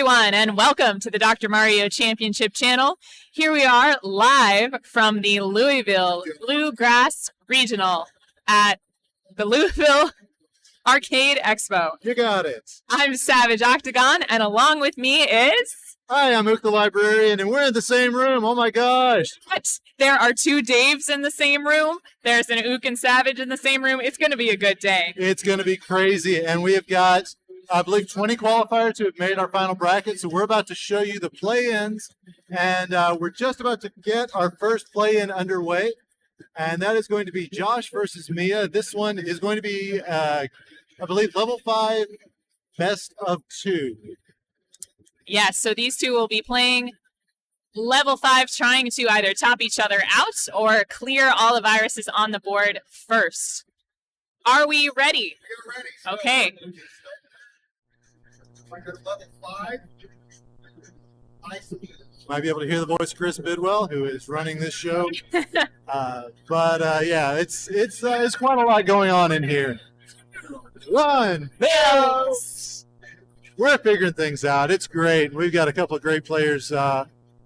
everyone, and welcome to the Dr. Mario Championship channel. Here we are live from the Louisville Bluegrass Regional at the Louisville Arcade Expo. You got it. I'm Savage Octagon, and along with me is... Hi, I'm OOKtheLibrarian, and we're in the same room. Oh my gosh. What? There are two Daves in the same room. There's an Ook and Savage in the same room. It's going to be a good day. It's going to be crazy, and we have got, I believe, 20 qualifiers who have made our final bracket, so we're about to show you the play-ins, and we're just about to get our first play-in underway, and that is going to be Josh versus Mia. This one is going to be, I believe, level 5, best of 2. Yes, so these two will be playing level 5, trying to either top each other out or clear all the viruses on the board first. Are we ready? We're ready. Okay. Level 5. Might be able to hear the voice of Chris Bidwell, who is running this show. Yeah, it's quite a lot going on in here. Bills! We're figuring things out. It's great. We've got a couple of great players.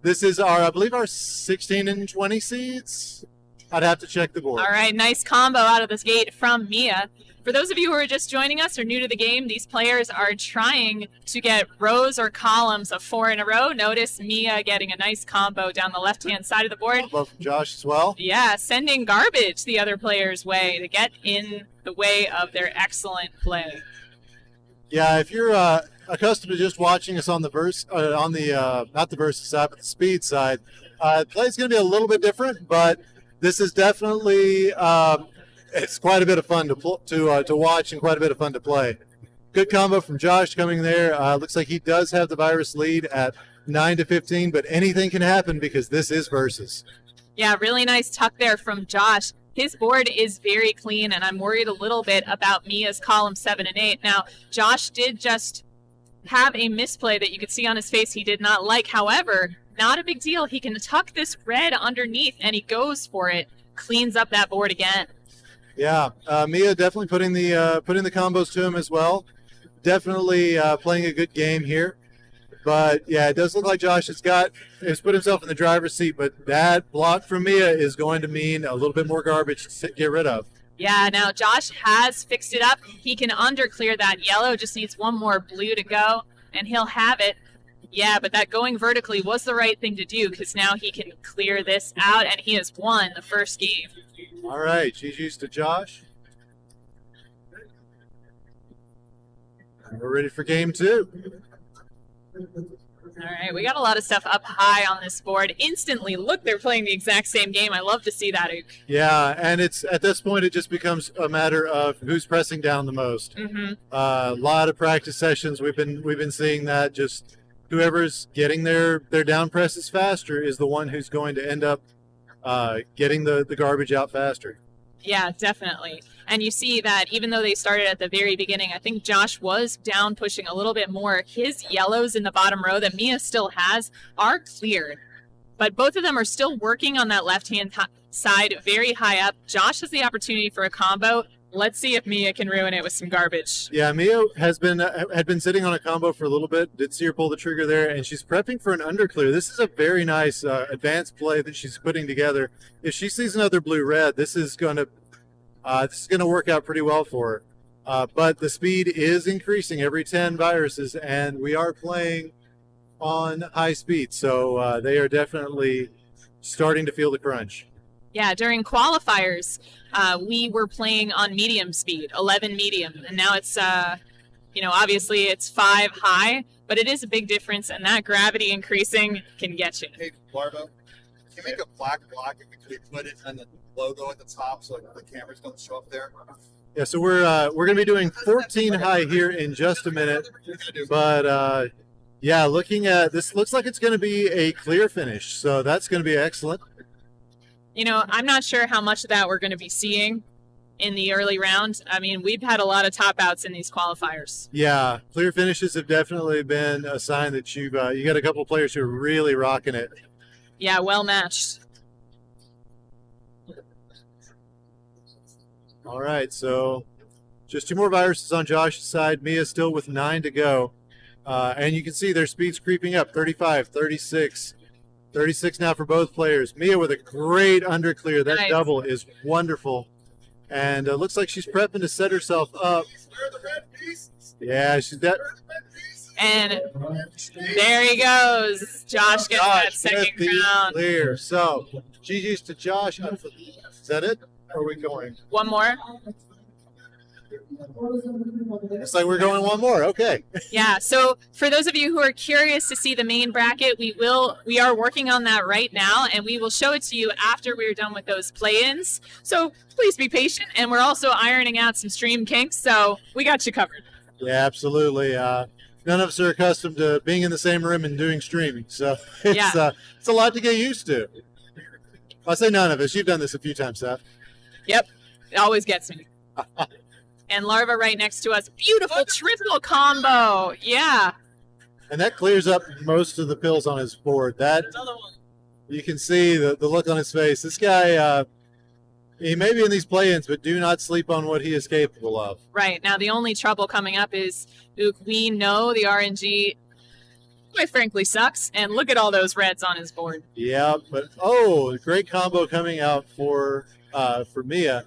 This is I believe our 16 and 20 seeds. I'd have to check the board. All right, nice combo out of this gate from Mia. For those of you who are just joining us or new to the game, these players are trying to get rows or columns of 4 in a row. Notice Mia getting a nice combo down the left-hand side of the board. Combo from Josh as well. Yeah, sending garbage the other player's way to get in the way of their excellent play. Yeah, if you're accustomed to just watching us on the not the versus side, but the speed side, the play is going to be a little bit different, but this is definitely it's quite a bit of fun to watch and quite a bit of fun to play. Good combo from Josh coming there. Looks like he does have the virus lead at 9-15, but anything can happen because this is versus. Yeah, really nice tuck there from Josh. His board is very clean, and I'm worried a little bit about Mia's column 7 and 8. Now, Josh did just have a misplay that you could see on his face he did not like. However, not a big deal. He can tuck this red underneath, and he goes for it, cleans up that board again. Yeah, Mia definitely putting the combos to him as well. Definitely playing a good game here. But yeah, it does look like Josh has put himself in the driver's seat, but that block from Mia is going to mean a little bit more garbage to get rid of. Yeah, now Josh has fixed it up. He can underclear that yellow, just needs one more blue to go, and he'll have it. Yeah, but that going vertically was the right thing to do because now he can clear this out, and he has won the first game. All right, GG's to Josh. We're ready for game 2. All right, we got a lot of stuff up high on this board. Instantly, look, they're playing the exact same game. I love to see that, Ook. Yeah, and it's at this point, it just becomes a matter of who's pressing down the most. Mm-hmm. A lot of practice sessions. We've been seeing that. Just whoever's getting their down presses faster is the one who's going to end up getting the garbage out faster. Yeah, definitely. And you see that even though they started at the very beginning, I think Josh was down pushing a little bit more. His yellows in the bottom row that Mia still has are cleared. But both of them are still working on that left-hand side very high up. Josh has the opportunity for a combo. Let's see if Mia can ruin it with some garbage. Yeah, Mia had been sitting on a combo for a little bit. Did see her pull the trigger there, and she's prepping for an underclear. This is a very nice advanced play that she's putting together. If she sees another blue-red, this is going to work out pretty well for her. But the speed is increasing every 10 viruses, and we are playing on high speed, so they are definitely starting to feel the crunch. Yeah, during qualifiers, we were playing on medium speed, 11 medium, and now it's, obviously it's 5 high, but it is a big difference, and that gravity increasing can get you. Hey, Larvo, can you make a black block and we put it on the logo at the top so the cameras don't show up there? Yeah, so we're going to be doing 14 high here in just a minute, but yeah, looking at this, looks like it's going to be a clear finish, so that's going to be excellent. I'm not sure how much of that we're going to be seeing in the early round. I mean, we've had a lot of top outs in these qualifiers. Yeah, clear finishes have definitely been a sign that you got a couple of players who are really rocking it. Yeah, well matched. All right, so just 2 more viruses on Josh's side. Mia still with 9 to go. And you can see their speeds creeping up, 35, 36. 36 now for both players. Mia with a great underclear. That Nice. double is wonderful. And looks like she's prepping to set herself up. Yeah, she's that. And there he goes. Josh gets that second with the crown. clear. So, GG's to Josh. Is that it? Or are we going? One more. It's like we're going one more. Okay. Yeah, so for those of you who are curious to see the main bracket, we are working on that right now, and we will show it to you after we're done with those play-ins. So please be patient, and we're also ironing out some stream kinks, so we got you covered. Yeah, absolutely. None of us are accustomed to being in the same room and doing streaming, so it's a lot to get used to. I say none of us. You've done this a few times, Seth. Yep, it always gets me. And Larva right next to us. Beautiful triple combo. Yeah. And that clears up most of the pills on his board. That you can see the look on his face. This guy, he may be in these play-ins, but do not sleep on what he is capable of. Right. Now, the only trouble coming up is, Ook, we know the RNG, quite frankly, sucks. And look at all those reds on his board. Yeah, but great combo coming out for Mia.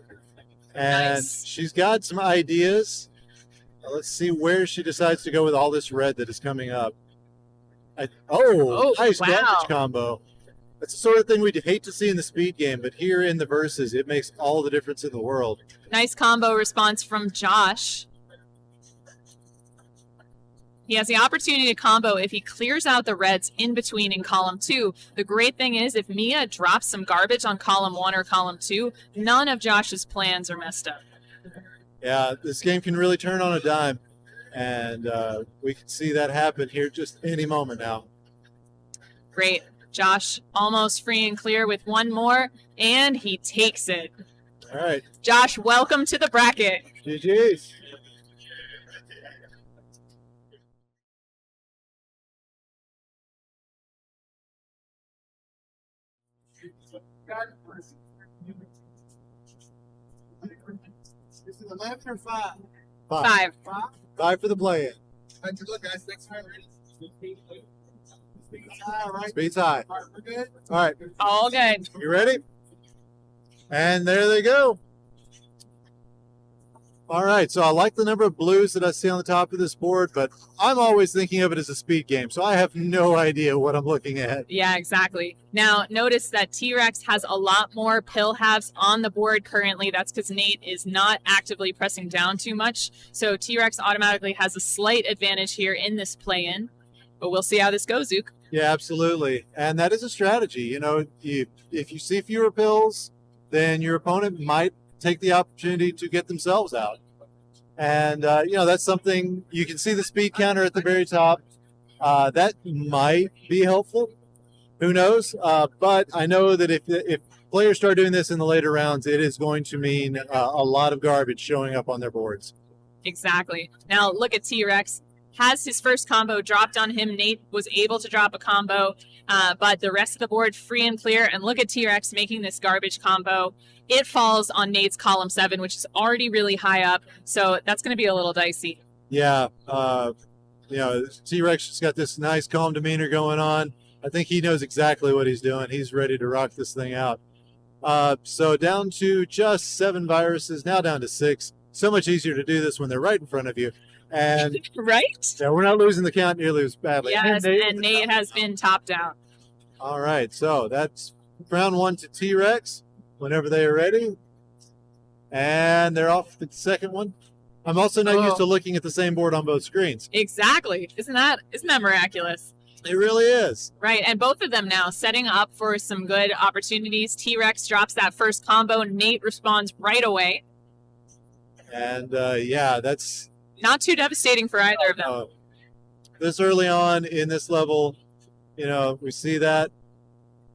And Nice. she's got some ideas. Let's see where she decides to go with all this red that is coming up. Nice wow. damage combo. That's the sort of thing we'd hate to see in the speed game, but here in the verses, it makes all the difference in the world. Nice combo response from Josh. He has the opportunity to combo if he clears out the reds in between in column 2. The great thing is if Mia drops some garbage on column 1 or column 2, none of Josh's plans are messed up. Yeah, this game can really turn on a dime, and we can see that happen here just any moment now. Great. Josh almost free and clear with one more, and he takes it. All right. Josh, welcome to the bracket. GG's. Is it 11 or 5? 5. 5 for the play-in. Good luck, guys. Thanks for having me. All right. Speed's high. All right, we're good. All right. All good. You ready? And there they go. All right, so I like the number of blues that I see on the top of this board, but I'm always thinking of it as a speed game, so I have no idea what I'm looking at. Yeah, exactly. Now, notice that T-Rex has a lot more pill halves on the board currently. That's because Nate is not actively pressing down too much. So T-Rex automatically has a slight advantage here in this play-in. But we'll see how this goes, Zook. Yeah, absolutely. And that is a strategy. You know, if you see fewer pills, then your opponent might take the opportunity to get themselves out. And, that's something you can see the speed counter at the very top. That might be helpful. Who knows? But I know that if players start doing this in the later rounds, it is going to mean a lot of garbage showing up on their boards. Exactly. Now, look at T-Rex. Has his first combo dropped on him. Nate was able to drop a combo, but the rest of the board free and clear. And look at T-Rex making this garbage combo. It falls on Nate's column 7, which is already really high up. So that's going to be a little dicey. Yeah. T-Rex has got this nice calm demeanor going on. I think he knows exactly what he's doing. He's ready to rock this thing out. So down to just 7 viruses, now down to 6. So much easier to do this when they're right in front of you. And right? yeah, we're not losing the count nearly as badly. Yes, and Nate has been topped out. All right, so that's round 1 to T-Rex whenever they are ready. And they're off the second one. I'm also not used to looking at the same board on both screens. Exactly. Isn't that miraculous? It really is. Right, and both of them now setting up for some good opportunities. T-Rex drops that first combo. Nate responds right away. And, that's... Not too devastating for either of them. This early on in this level, we see that.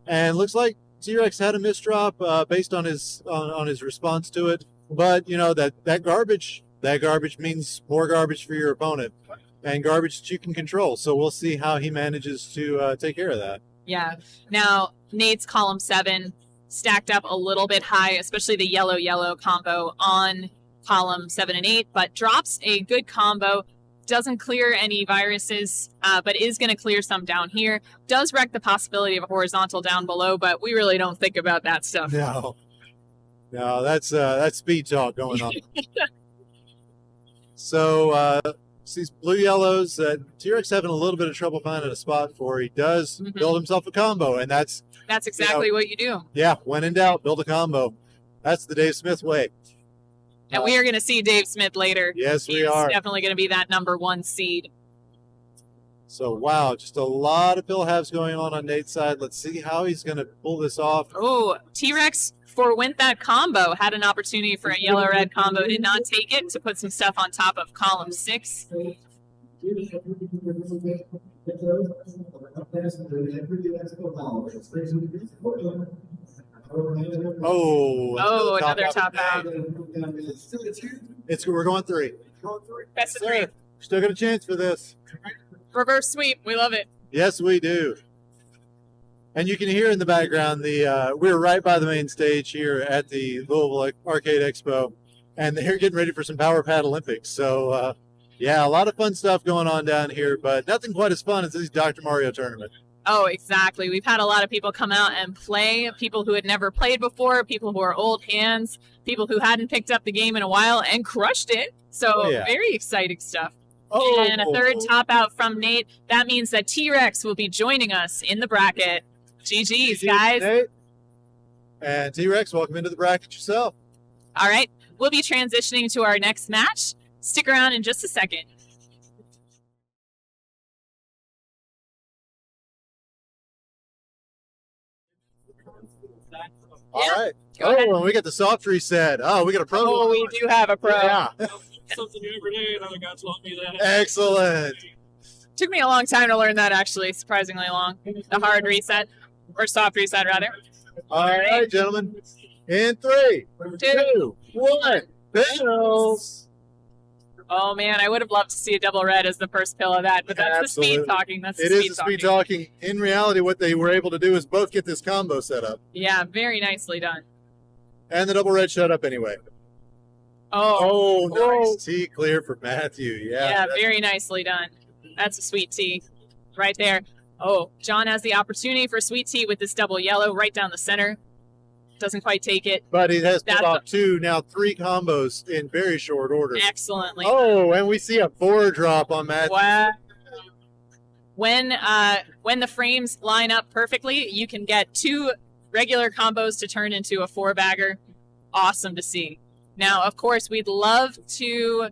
And looks like T-Rex had a misdrop based on his response to it. But, that garbage means more garbage for your opponent. And garbage that you can control. So we'll see how he manages to take care of that. Yeah. Now, Nate's column 7 stacked up a little bit high, especially the yellow-yellow combo on column 7 and 8, but drops a good combo Doesn't clear any viruses, but is going to clear some down here. Does wreck the possibility of a horizontal down below, but we really don't think about that stuff. No, that's speed talk going on. So these blue yellows that T-Rex having a little bit of trouble finding a spot for. He does build himself a combo, and that's exactly what you do. Yeah, when in doubt, build a combo. That's the Dave Smith way. And we are going to see Dave Smith later. Yes, we He's are. definitely going to be that #1 seed. So, wow, just a lot of pill halves going on Nate's side. Let's see how he's going to pull this off. Oh, T-Rex forwent that combo. Had an opportunity for a yellow-red combo. Did not take it to put some stuff on top of column 6. Oh, another top out. We're going 3. Best of 3. Still got a chance for this. Reverse sweep. We love it. Yes, we do. And you can hear in the background we're right by the main stage here at the Louisville Arcade Expo, and they're getting ready for some Power Pad Olympics. So, yeah, a lot of fun stuff going on down here, but nothing quite as fun as this Dr. Mario tournament. Oh, exactly. We've had a lot of people come out and play, people who had never played before, people who are old hands, people who hadn't picked up the game in a while and crushed it. So very exciting stuff. And a third top out from Nate. That means that T-Rex will be joining us in the bracket. GG's, guys. Nate. And T-Rex, welcome into the bracket yourself. All right. We'll be transitioning to our next match. Stick around in just a second. All right. And we got the soft reset. Oh, we got a pro. Oh, we do have a pro. Yeah. Something new every day. Another guy taught me that. Excellent. Took me a long time to learn that, actually. Surprisingly long. The hard reset. Or soft reset, rather. All right, gentlemen. In 3, 2, 1. Pills. Oh, man. I would have loved to see a double red as the first pill of that, but that's the speed talking. That's the It is the speed talking. In reality, what they were able to do is both get this combo set up. Yeah, very nicely done. And the double red shut up anyway. Oh, nice T clear for Matthew. Yeah, very nicely done. That's a sweet T right there. Oh, John has the opportunity for sweet T with this double yellow right down the center. Doesn't quite take it. But he has pulled off 3 combos in very short order. Excellently. Oh, and we see a 4 drop on Matthew. Wow. When the frames line up perfectly, you can get 2 regular combos to turn into a 4-bagger. Awesome to see. Now, of course, we'd love to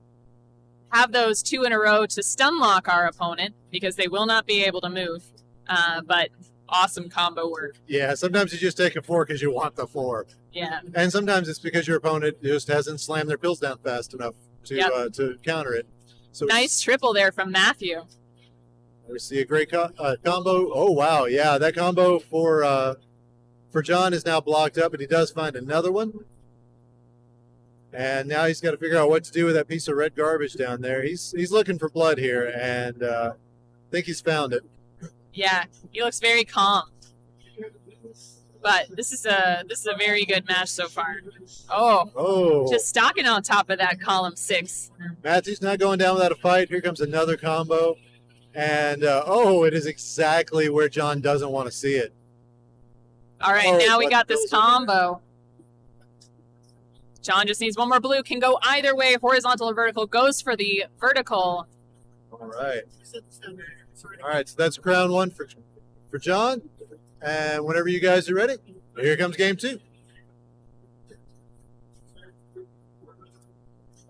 have those 2 in a row to stun lock our opponent because they will not be able to move. But awesome combo work. Yeah, sometimes you just take a 4 because you want the 4. Yeah. And sometimes it's because your opponent just hasn't slammed their pills down fast enough to counter it. So nice triple there from Matthew. We see a great combo. Oh, wow. Yeah, that combo for John is now blocked up, but he does find another one. And now he's got to figure out what to do with that piece of red garbage down there. He's looking for blood here, and I think he's found it. Yeah, he looks very calm. But this is a very good match so far. Oh, just stocking on top of that column 6. Matthew's not going down without a fight. Here comes another combo. And, it is exactly where John doesn't want to see it. All right, now we got this combo. John just needs one more blue. Can go either way, horizontal or vertical. Goes for the vertical. All right. All right, so that's round 1 for John. And whenever you guys are ready, here comes game 2.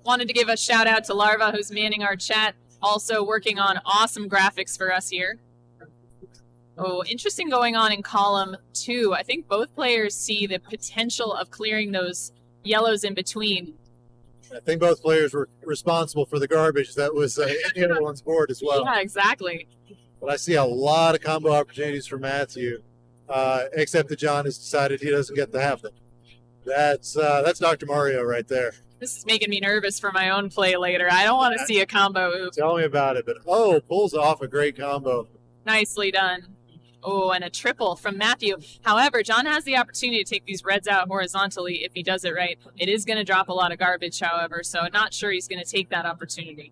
Wanted to give a shout out to Larva, who's manning our chat. Also working on awesome graphics for us here. Oh, interesting going on in column 2. I think both players see the potential of clearing those yellows in between. I think both players were responsible for the garbage that was in the other one's board as well. Yeah, exactly. But I see a lot of combo opportunities for Matthew, except that John has decided he doesn't get to have them. That's Dr. Mario right there. This is making me nervous for my own play later. I don't want to see a combo oop. Tell me about it. But, pulls off a great combo. Nicely done. Oh, and a triple from Matthew. However, John has the opportunity to take these reds out horizontally if he does it right. It is going to drop a lot of garbage, however, so not sure he's going to take that opportunity.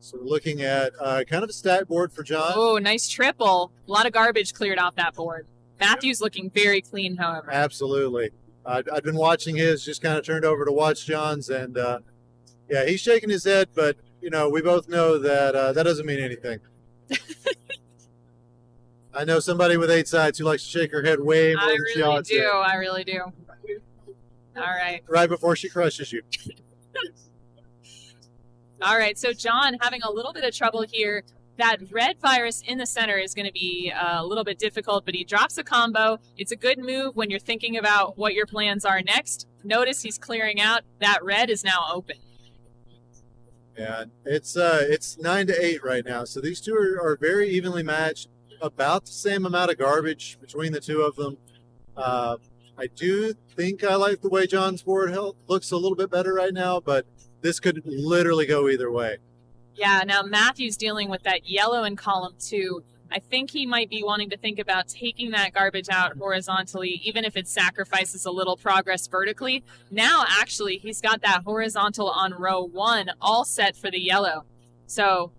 So we're looking at kind of a stat board for John. Oh, nice triple. A lot of garbage cleared off that board. Matthew's looking very clean, however. Absolutely. I've been watching his, just kind of turned over to watch John's, and yeah, he's shaking his head, but you know, we both know that that doesn't mean anything. I know somebody with 8 sides who likes to shake her head way more I than she really ought do. to. I really do. All right. Right before she crushes you. All right. So John having a little bit of trouble here. That red virus in the center is going to be a little bit difficult, but he drops a combo. It's a good move when you're thinking about what your plans are next. Notice he's clearing out. That red is now open. Yeah, it's 9-8 right now. So these two are very evenly matched. About the same amount of garbage between the two of them. I do think I like the way John's board looks a little bit better right now, but this could literally go either way. Yeah, now Matthew's dealing with that yellow in column 2. I think he might be wanting to think about taking that garbage out horizontally, even if it sacrifices a little progress vertically. Now, actually, he's got that horizontal on row 1 all set for the yellow. So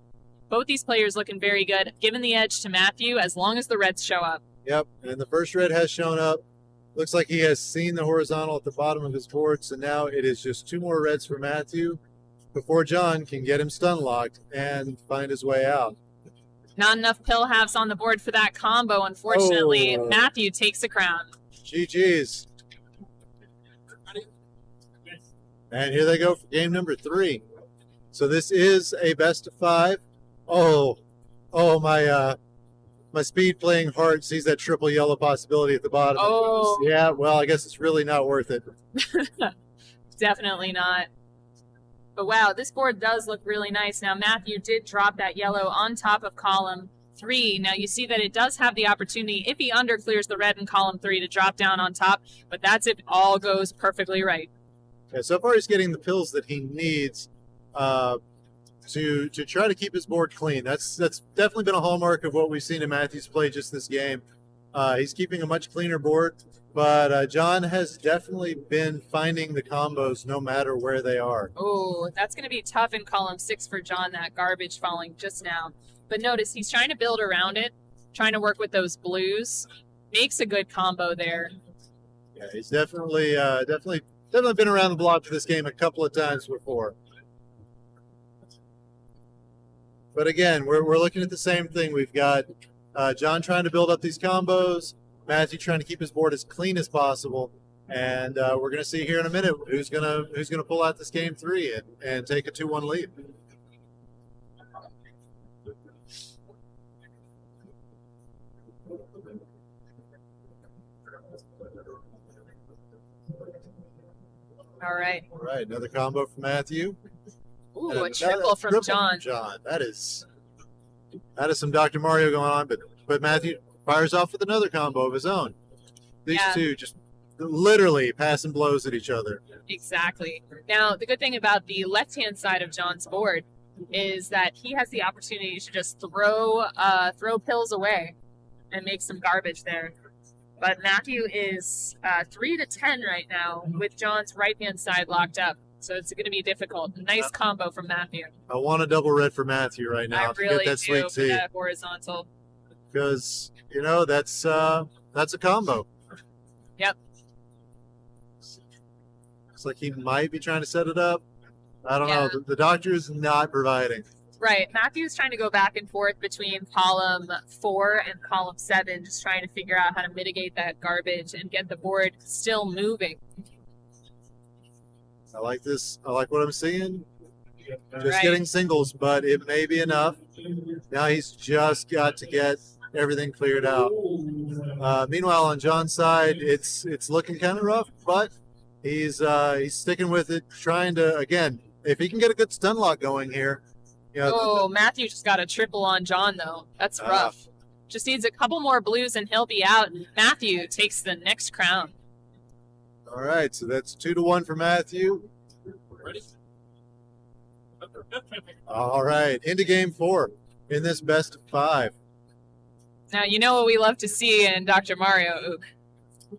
both these players looking very good, giving the edge to Matthew as long as the reds show up. Yep, and the first red has shown up. Looks like he has seen the horizontal at the bottom of his board, so now it is just 2 more reds for Matthew before John can get him stun locked and find his way out. Not enough pill halves on the board for that combo, unfortunately. Oh. Matthew takes the crown. GG's. And here they go for game number 3. So this is a best of 5. Oh, my speed playing heart sees that triple yellow possibility at the bottom. Oh. Yeah, well, I guess it's really not worth it. Definitely not. But wow, this board does look really nice. Now, Matthew did drop that yellow on top of column 3. Now, you see that it does have the opportunity, if he underclears the red in column 3, to drop down on top. But that's if all goes perfectly right. Yeah, so far he's getting the pills that he needs to try to keep his board clean. That's definitely been a hallmark of what we've seen in Matthew's play just this game. He's keeping a much cleaner board, but John has definitely been finding the combos no matter where they are. Oh, that's going to be tough in column 6 for John, that garbage falling just now. But notice he's trying to build around it, trying to work with those blues. Makes a good combo there. Yeah, he's definitely been around the block for this game a couple of times before. But again, we're looking at the same thing. We've got John trying to build up these combos, Matthew trying to keep his board as clean as possible, and we're going to see here in a minute who's gonna pull out this game 3 and take a 2-1 lead. All right. All right, another combo from Matthew. Ooh, And a triple from John. That is some Dr. Mario going on, but Matthew fires off with another combo of his own. These two just literally passing blows at each other. Exactly. Now, the good thing about the left-hand side of John's board is that he has the opportunity to just throw pills away and make some garbage there. But Matthew is 3-10 right now with John's right-hand side locked up. So it's going to be difficult. Nice combo from Matthew. I want a double red for Matthew right now I to really get that do sweet for tea. that horizontal. Because, you know, that's a combo. Yep. Looks like he might be trying to set it up. I don't Yeah. know. The doctor is not providing. Right. Matthew's trying to go back and forth between column 4 and column 7, just trying to figure out how to mitigate that garbage and get the board still moving. I like this. I like what I'm seeing. Just Right. getting singles, but it may be enough. Now he's just got to get everything cleared out. Meanwhile, on John's side, it's looking kind of rough, but he's sticking with it, trying to, again, if he can get a good stun lock going here. You know, Oh, Matthew just got a triple on John, though. That's rough. Just needs a couple more blues and he'll be out. Matthew takes the next crown. all right, so that's 2-1 for Matthew. Ready? All right, into game 4 in this best of 5. Now, you know what we love to see in Dr. Mario, Ook.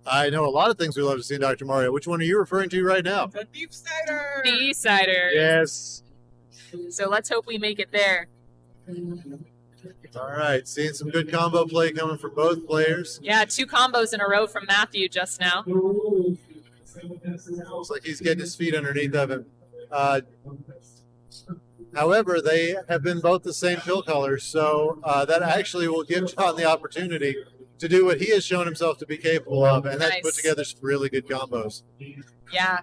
I know a lot of things we love to see in Dr. Mario. Which one are you referring to right now? The deep cider. The cider. Yes. So let's hope we make it there. All right, seeing some good combo play coming from both players. Yeah, 2 combos in a row from Matthew just now. Looks like he's getting his feet underneath of him. However, they have been both the same pill colors, so that actually will give John the opportunity to do what he has shown himself to be capable of, and that's put together some really good combos. Yeah,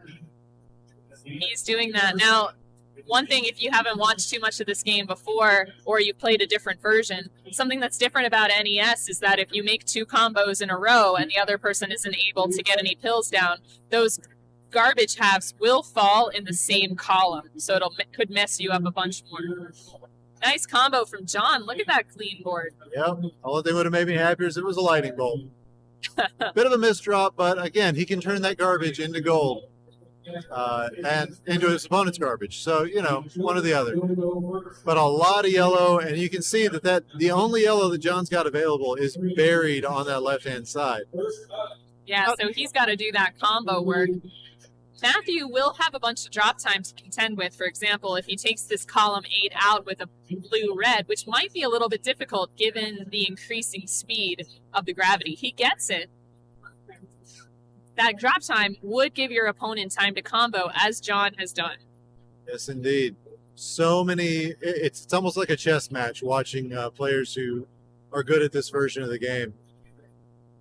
he's doing that. Now, one thing, if you haven't watched too much of this game before, or you've played a different version, something that's different about NES is that if you make 2 combos in a row and the other person isn't able to get any pills down, those garbage halves will fall in the same column, so could mess you up a bunch more. Nice combo from John. Look at that clean board. Yep. All thing would have made me happier is it was a lightning bolt. Bit of a misdrop, but again, he can turn that garbage into gold and into his opponent's garbage. So, you know, one or the other. But a lot of yellow, and you can see that the only yellow that John's got available is buried on that left-hand side. Yeah, so he's got to do that combo work. Matthew will have a bunch of drop times to contend with. For example, if he takes this column 8 out with a blue-red, which might be a little bit difficult given the increasing speed of the gravity. He gets it. That drop time would give your opponent time to combo, as John has done. Yes, indeed. So many, it's almost like a chess match watching players who are good at this version of the game.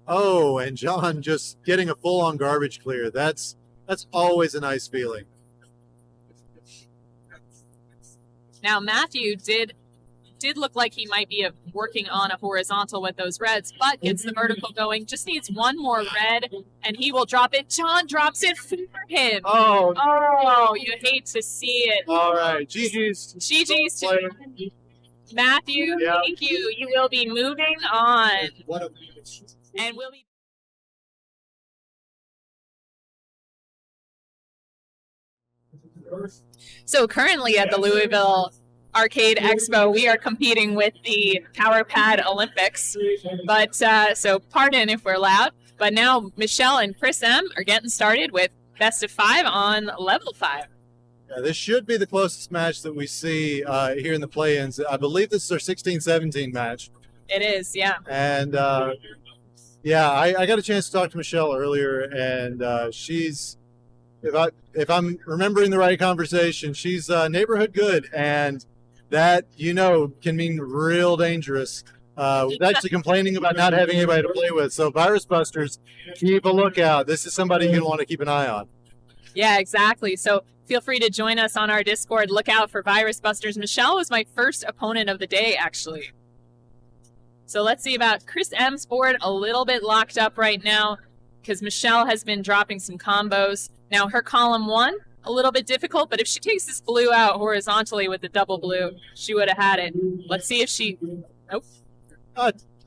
Oh, and John just getting a full-on garbage clear. That's always a nice feeling. Now, Matthew did look like he might be working on a horizontal with those reds, but gets the vertical going. Just needs one more red, and he will drop it. John drops it for him. Oh, you hate to see it. All right. GG's. GG's to Matthew. Yeah. Thank you. You will be moving on. And we'll be... So currently at the Louisville Arcade Expo, we are competing with the Power Pad Olympics. But so pardon if we're loud. But now Michelle and Chris M are getting started with best of 5 on level 5. Yeah, this should be the closest match that we see here in the play-ins. I believe this is our 16-17 match. It is, yeah. And yeah, I got a chance to talk to Michelle earlier, and she's, if I'm remembering the right conversation, she's neighborhood good, and that, you know, can mean real dangerous. Was actually complaining about not having anybody to play with. So Virus Busters, keep a lookout. This is somebody you're going to want to keep an eye on. Yeah, exactly. So feel free to join us on our Discord. Look out for Virus Busters. Michelle was my first opponent of the day, actually. So let's see about Chris M's board. A little bit locked up right now because Michelle has been dropping some combos. Now her column 1, a little bit difficult, but if she takes this blue out horizontally with the double blue, she would have had it. Let's see if she... Nope.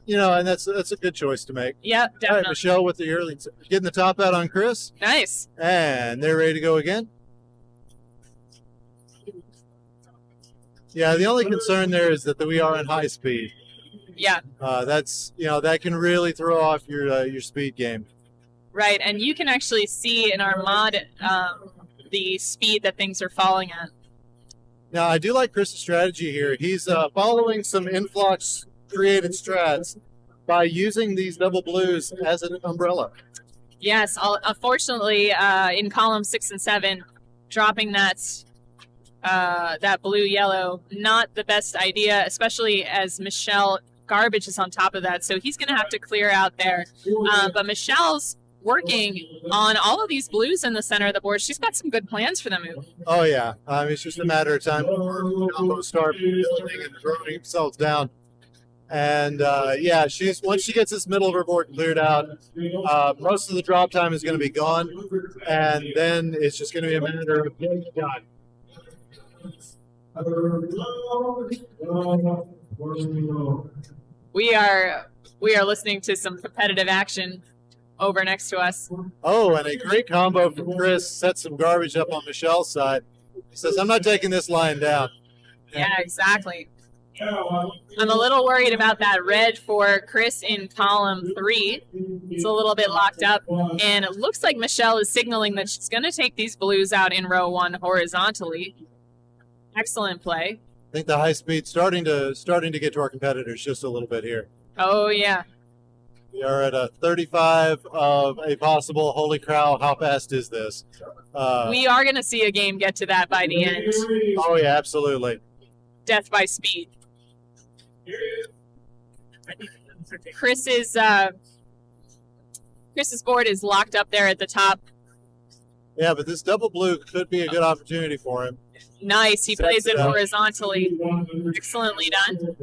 You know, and that's a good choice to make. Yeah, definitely. All right, Michelle with the early, getting the top out on Chris. Nice. And they're ready to go again. Yeah, the only concern there is that we are in high speed. Yeah. That's, you know, that can really throw off your speed game. Right, and you can actually see in our mod the speed that things are falling at. Now, I do like Chris's strategy here. He's following some influx created strats by using these double blues as an umbrella. Yes, unfortunately, in column 6 and 7, dropping that blue-yellow, not the best idea, especially as Michelle garbage is on top of that, so he's going to have to clear out there. But Michelle's working on all of these blues in the center of the board. She's got some good plans for the move. Oh, yeah. It's just a matter of time before combos start building and throwing themselves down. And, yeah, once she gets this middle of her board cleared out, most of the drop time is going to be gone, and then it's just going to be a matter of getting it done. We are listening to some competitive action over next to us. Oh, and a great combo from Chris. Set some garbage up on Michelle's side. He says, I'm not taking this line down. Yeah, exactly. I'm a little worried about that red for Chris in column 3. It's a little bit locked up, and it looks like Michelle is signaling that she's going to take these blues out in row 1 horizontally. Excellent play. I think the high speed starting to get to our competitors just a little bit here. Oh, yeah. We are at a 35 of a possible. Holy cow! How fast is this? We are going to see a game get to that by the end. Oh yeah, absolutely. Death by speed. Chris's board is locked up there at the top. Yeah, but this double blue could be a good opportunity for him. Nice. He Sets plays it it up. horizontally. Excellently done.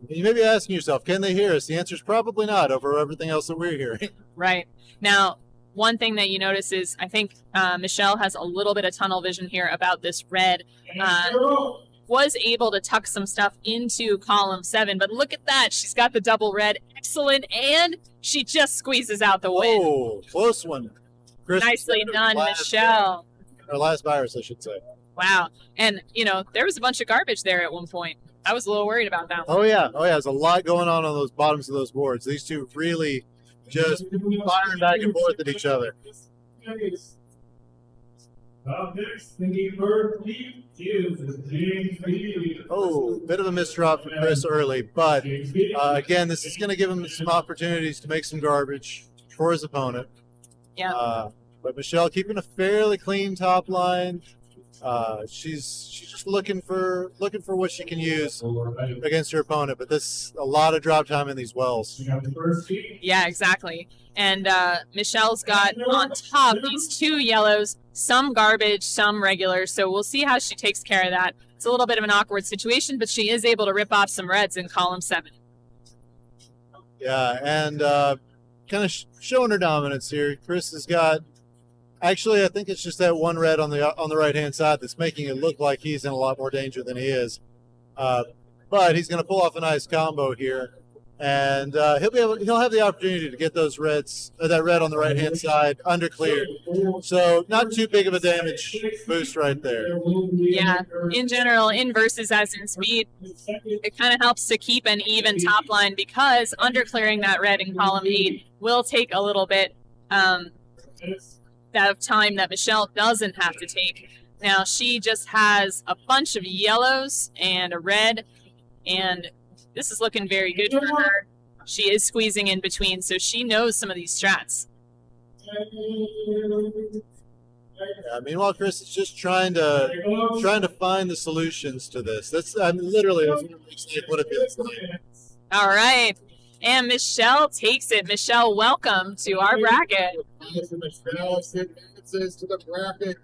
You may be asking yourself, can they hear us? The answer is probably not over everything else that we're hearing. Right. Now, one thing that you notice is I think Michelle has a little bit of tunnel vision here about this red. Was able to tuck some stuff into column 7, but look at that. She's got the double red. Excellent. And she just squeezes out the win. Oh, close one. Chris, Nicely done, Michelle. Our last virus, I should say. Wow. And, there was a bunch of garbage there at one point. I was a little worried about that one. Oh, yeah. There's a lot going on those bottoms of those boards. These two really just firing back and forth at each other. Oh, bit of a misdrop for Chris early, but again, this is going to give him some opportunities to make some garbage for his opponent. Yeah. But Michelle keeping a fairly clean top line. She's just looking for what she can use against her opponent. But this a lot of drop time in these wells. Yeah, exactly. And Michelle's got on top these 2 yellows, some garbage, some regular. So we'll see how she takes care of that. It's a little bit of an awkward situation, but she is able to rip off some reds in column 7. Yeah, and kind of showing her dominance here. Chris has got. Actually, I think it's just that one red on the right-hand side that's making it look like he's in a lot more danger than he is. But he's going to pull off a nice combo here, and he'll have the opportunity to get those reds, that red on the right-hand side undercleared. So not too big of a damage boost right there. Yeah, in general, in versus as in speed, it kind of helps to keep an even top line because underclearing that red in column 8 will take a little bit of time that Michelle doesn't have to take. Now she just has a bunch of yellows and a red, and this is looking very good for her. She is squeezing in between, so she knows some of these strats. Yeah, meanwhile, Chris is just trying to find the solutions to this. That's literally what it feels like. All right. And Michelle takes it. Michelle, welcome to our bracket. Michelle advances to the bracket.